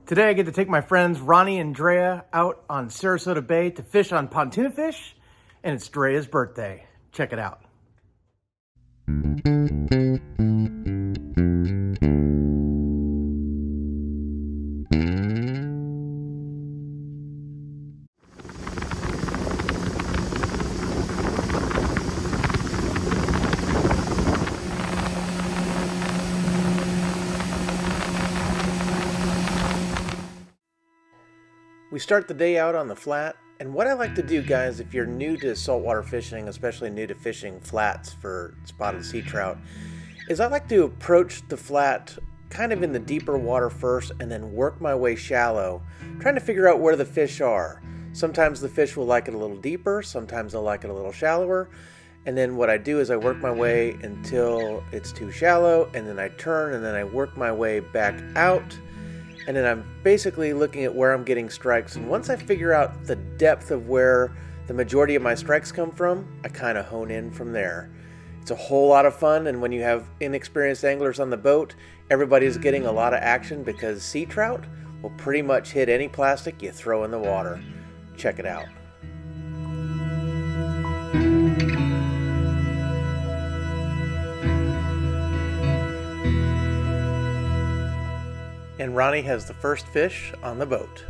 Today I get to take my friends Ronnie and Drea out on Sarasota Bay to fish on pontoon fish, and it's Drea's birthday. Check it out. We start the day out on the flat, and what I like to do, guys, if you're new to saltwater fishing, especially new to fishing flats for spotted sea trout, is I like to approach the flat kind of in the deeper water first and then work my way shallow, trying to figure out where the fish are. Sometimes the fish will like it a little deeper, sometimes they'll like it a little shallower, and then what I do is I work my way until it's too shallow, and then I turn, and then I work my way back out. And then I'm basically looking at where I'm getting strikes. And once I figure out the depth of where the majority of my strikes come from, I kind of hone in from there. It's a whole lot of fun. And when you have inexperienced anglers on the boat, everybody's getting a lot of action because sea trout will pretty much hit any plastic you throw in the water. Check it out. And Ronnie has the first fish on the boat.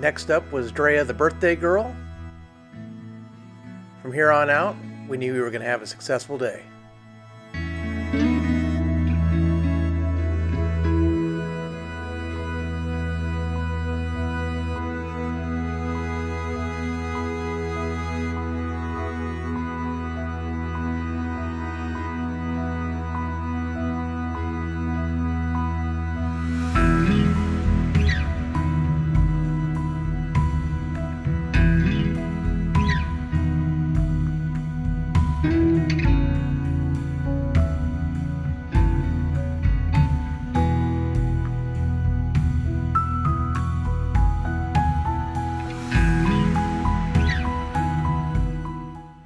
Next up was Drea, the birthday girl. From here on out, we knew we were going to have a successful day.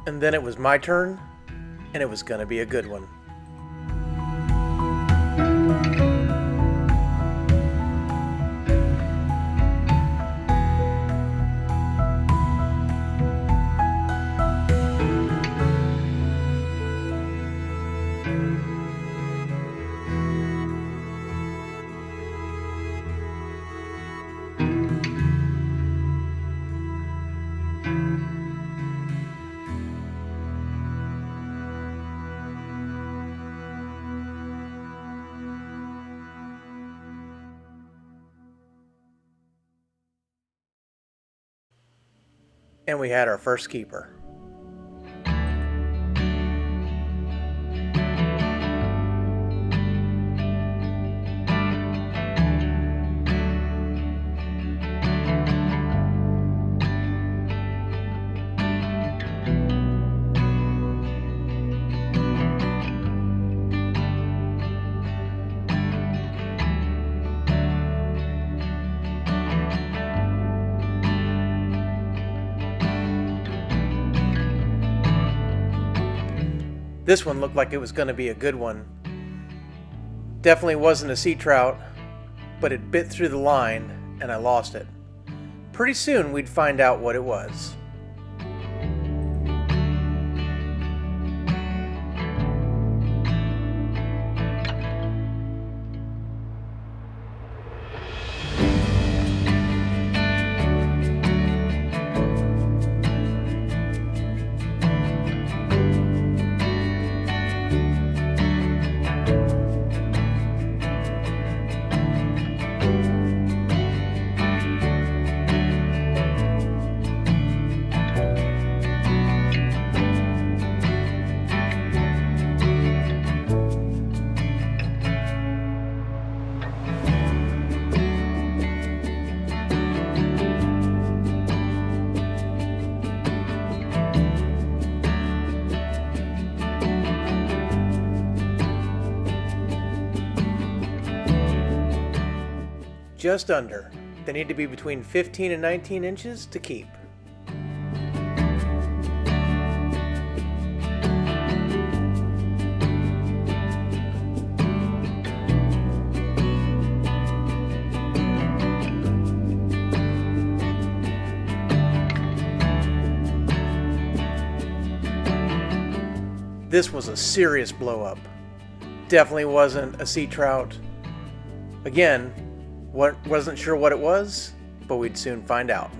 And then it was my turn, and it was going to be a good one. And we had our first keeper. This one looked like it was going to be a good one. Definitely wasn't a sea trout, but it bit through the line and I lost it. Pretty soon we'd find out what it was. just under. They need to be between 15 and 19 inches to keep. This was a serious blow up. Definitely wasn't a sea trout. Again, wasn't sure what it was, but we'd soon find out.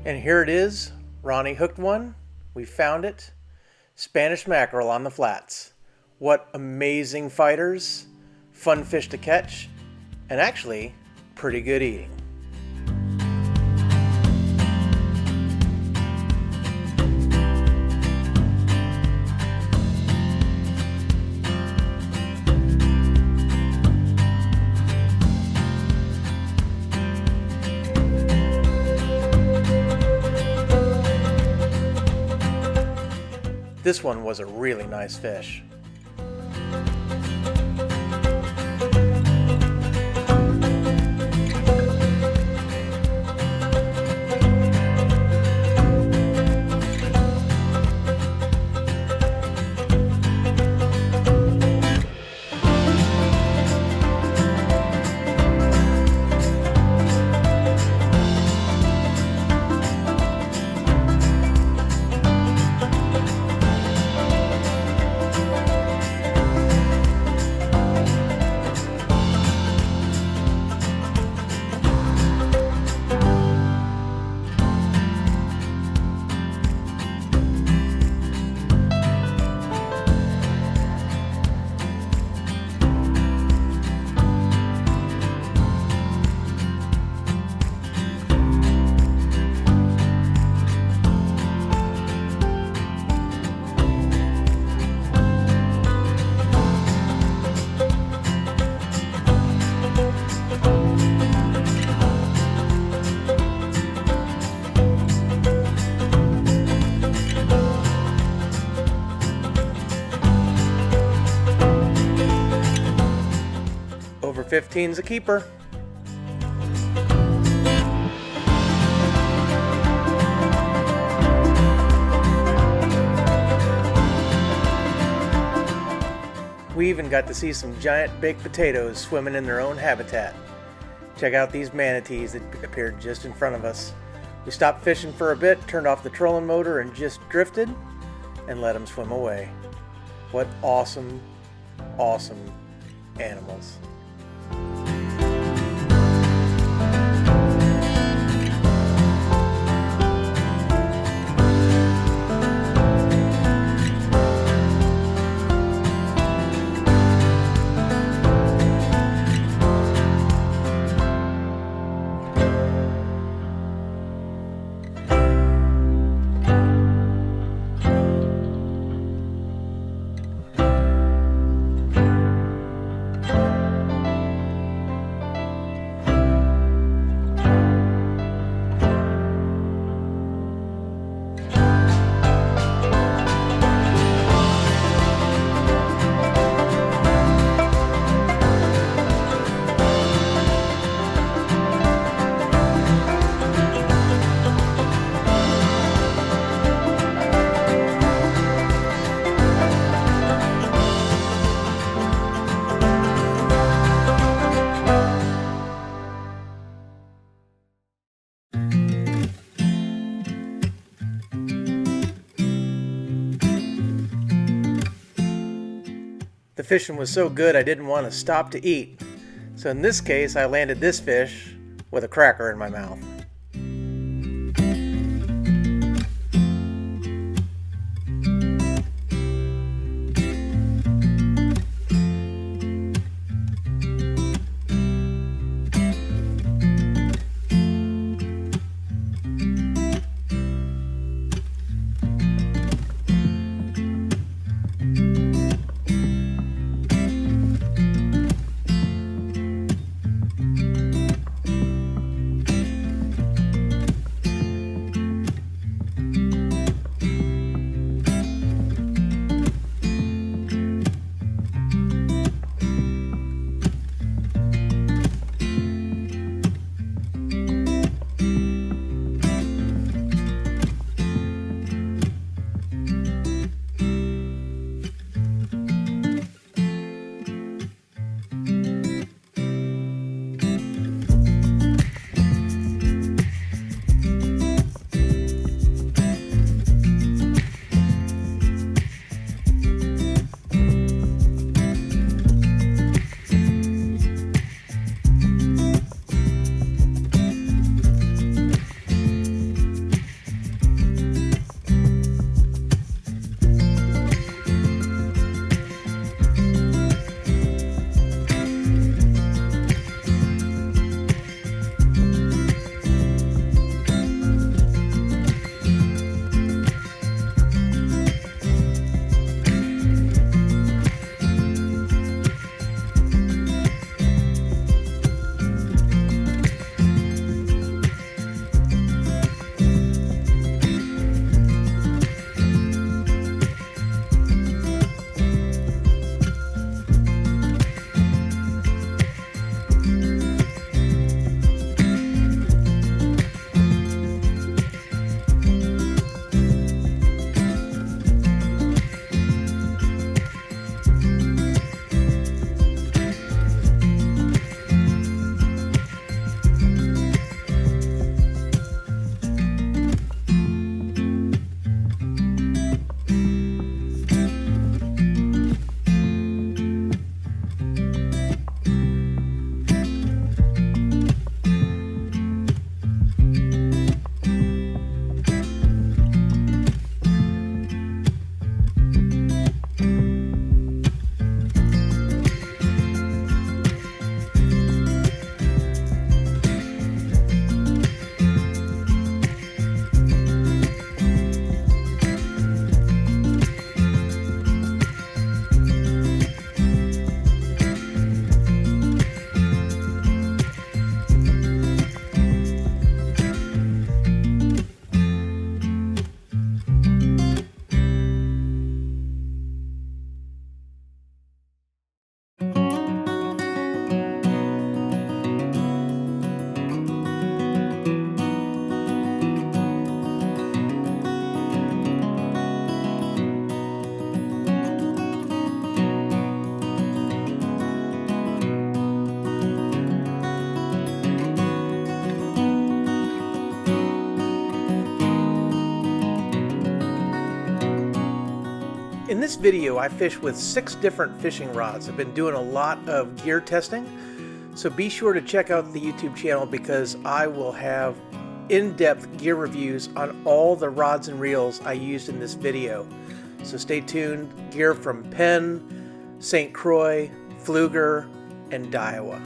And here it is. Ronnie hooked one. We found it. Spanish mackerel on the flats. What amazing fighters. Fun fish to catch. And actually, pretty good eating. This one was a really nice fish. Over 15's a keeper. We even got to see some giant baked potatoes swimming in their own habitat. Check out these manatees that appeared just in front of us. We stopped fishing for a bit, turned off the trolling motor, and just drifted and let them swim away. What awesome, awesome animals. the fishing was so good I didn't want to stop to eat. So in this case, I landed this fish with a cracker in my mouth. In this video, I fish with 6 different fishing rods. I've been doing a lot of gear testing, so be sure to check out the YouTube channel because I will have in-depth gear reviews on all the rods and reels I used in this video. So stay tuned. Gear from Penn, St. Croix, Pfluger, and Daiwa.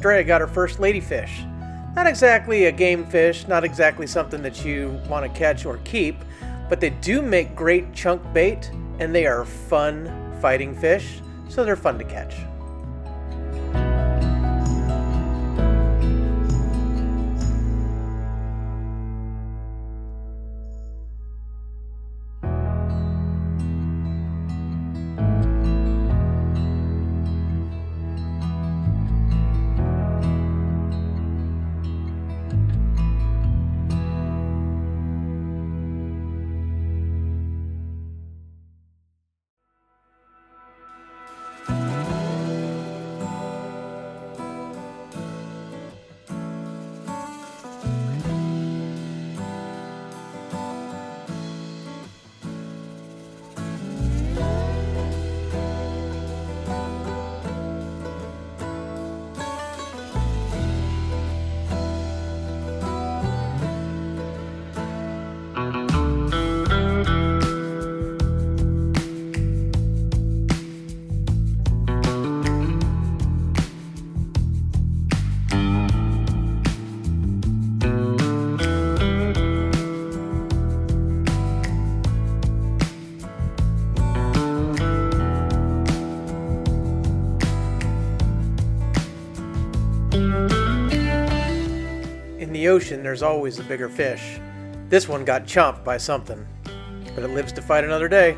Drea got her first ladyfish. Not exactly a game fish, not exactly something that you want to catch or keep, but they do make great chunk bait, and they are fun fighting fish, so they're fun to catch. In the ocean, there's always a bigger fish. This one got chomped by something, but it lives to fight another day.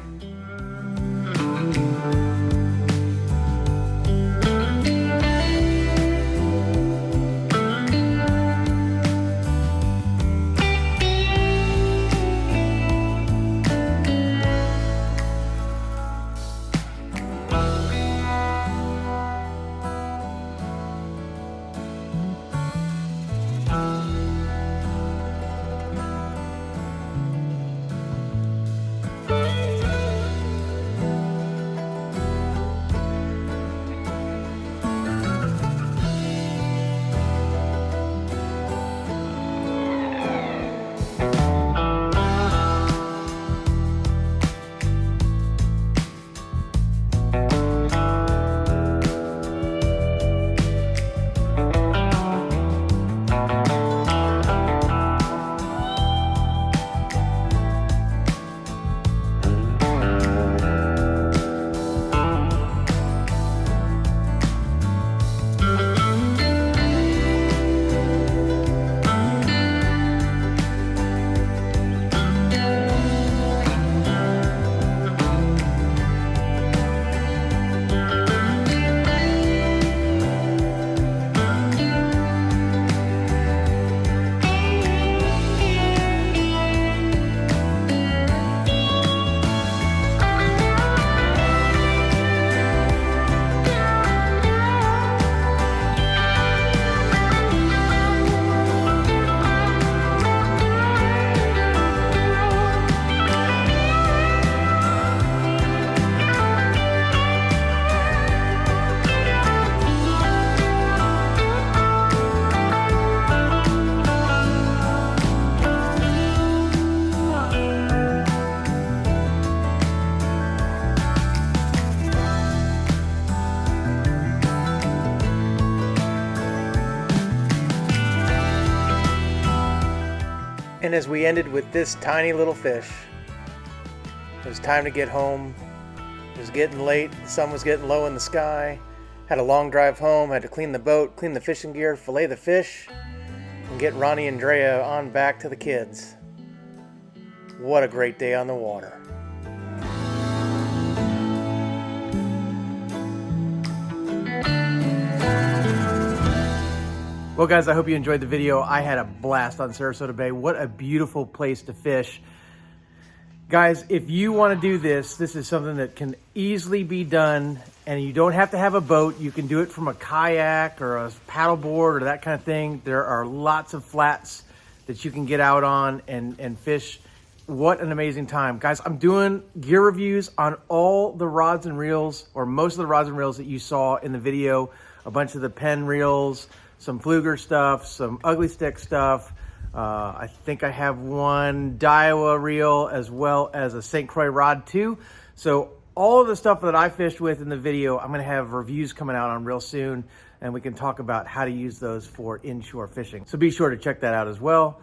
And as we ended with this tiny little fish, it was time to get home. It was getting late, the sun was getting low in the sky. Had a long drive home, had to clean the boat, clean the fishing gear, fillet the fish, and get Ronnie and Drea on back to the kids. What a great day on the water. Well guys, I hope you enjoyed the video. I had a blast on Sarasota Bay. What a beautiful place to fish. Guys, if you want to do this, this is something that can easily be done, and you don't have to have a boat. You can do it from a kayak or a paddleboard or that kind of thing. There are lots of flats that you can get out on and fish. What an amazing time. Guys, I'm doing gear reviews on all the rods and reels, or most of the rods and reels that you saw in the video. A bunch of the Penn reels, some Fluger stuff, some Ugly Stick stuff. I think I have one Daiwa reel as well as a St. Croix rod too. So all of the stuff that I fished with in the video, I'm gonna have reviews coming out on real soon. and we can talk about how to use those for inshore fishing. So be sure to check that out as well.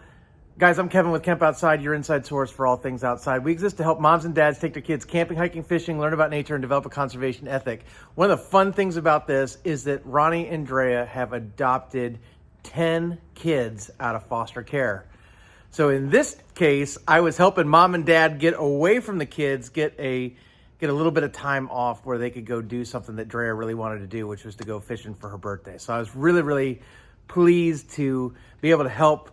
Guys, I'm Kevin with Camp Outside, your inside source for all things outside. We exist to help moms and dads take their kids camping, hiking, fishing, learn about nature, and develop a conservation ethic. One of the fun things about this is that Ronnie and Drea have adopted 10 kids out of foster care. So in this case, I was helping mom and dad get away from the kids, get a little bit of time off where they could go do something that Drea really wanted to do, which was to go fishing for her birthday. So I was really, really pleased to be able to help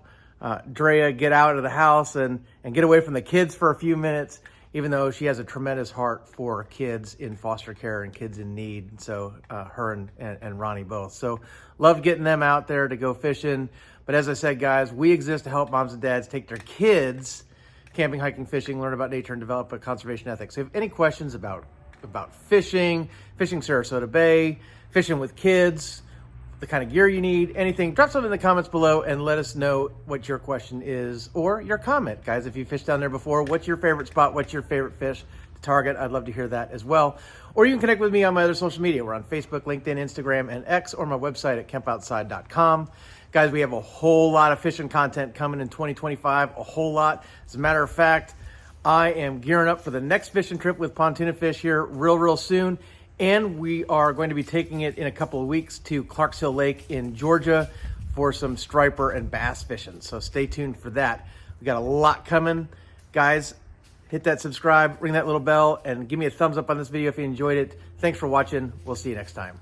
Drea get out of the house and get away from the kids for a few minutes, even though she has a tremendous heart for kids in foster care and kids in need. So her and Ronnie both. So love getting them out there to go fishing. But as I said, guys, we exist to help moms and dads take their kids camping, hiking, fishing, learn about nature, and develop a conservation ethic. So if you have any questions about fishing Sarasota Bay, fishing with kids, the kind of gear you need, anything, drop something in the comments below and let us know what your question is or your comment. Guys, if you fished down there before, what's your favorite spot? What's your favorite fish to target? I'd love to hear that as well. Or you can connect with me on my other social media. We're on Facebook, LinkedIn, Instagram, and X, or my website at campoutside.com. Guys, we have a whole lot of fishing content coming in 2025, a whole lot. As a matter of fact, I am gearing up for the next fishing trip with Pontoon Fish here real soon. And we are going to be taking it in a couple of weeks to Clarks Hill Lake in Georgia for some striper and bass fishing. So stay tuned for that. We got a lot coming. Guys, hit that subscribe, ring that little bell, and give me a thumbs up on this video if you enjoyed it. Thanks for watching. We'll see you next time.